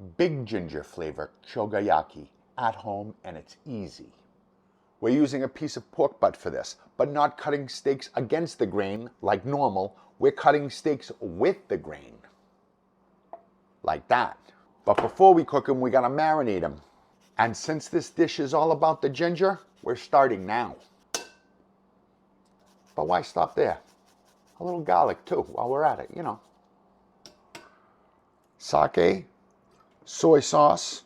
big ginger flavor Shogayaki at home, and it's easy. We're using a piece of pork butt for this, but not cutting steaks against the grain like normal. We're cutting steaks with the grain, like that. But before we cook them, we gotta marinate them. And since this dish is all about the ginger, we're starting now. But why stop there? A little garlic too, while we're at it, you know. Sake, soy sauce,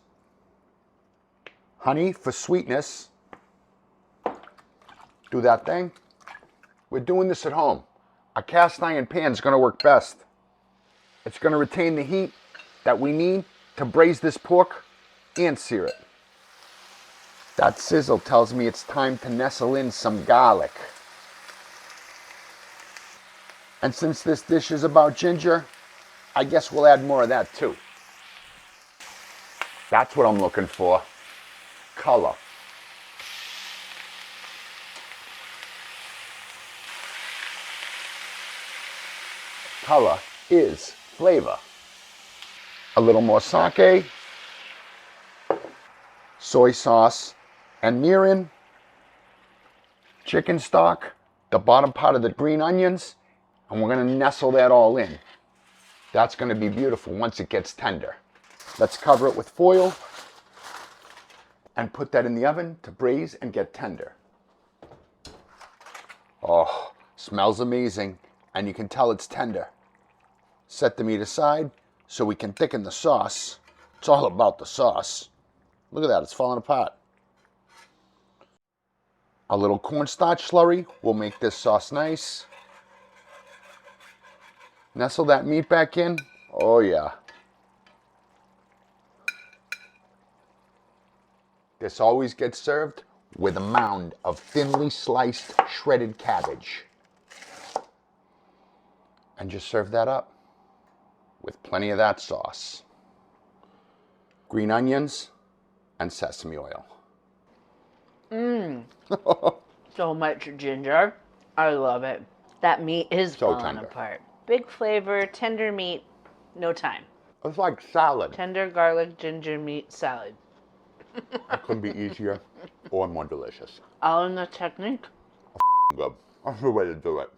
honey for sweetness. Do that thing. We're doing this at home. A cast iron pan is gonna work best. It's gonna retain the heat that we need to braise this pork and sear it. That sizzle tells me it's time to nestle in some garlic. And since this dish is about ginger, I guess we'll add more of that too. That's what I'm looking for. Color. Color is flavor. A little more sake, soy sauce, and mirin, chicken stock, the bottom part of the green onions, and we're gonna nestle that all in. That's gonna be beautiful once it gets tender. Let's cover it with foil and put that in the oven to braise and get tender. Oh, smells amazing, and you can tell it's tender. Set the meat aside so we can thicken the sauce. It's all about the sauce. Look at that, it's falling apart. A little cornstarch slurry will make this sauce nice. Nestle that meat back in. Oh yeah. This always gets served with a mound of thinly sliced shredded cabbage. And just serve that up with plenty of that sauce. Green onions and sesame oil. So much ginger. I love it. That meat is So falling tender. apart. Big flavor, tender meat, no time. It's like salad. Tender garlic ginger meat salad. It couldn't be easier or more delicious. All in the technique. Good. That's the way to do it.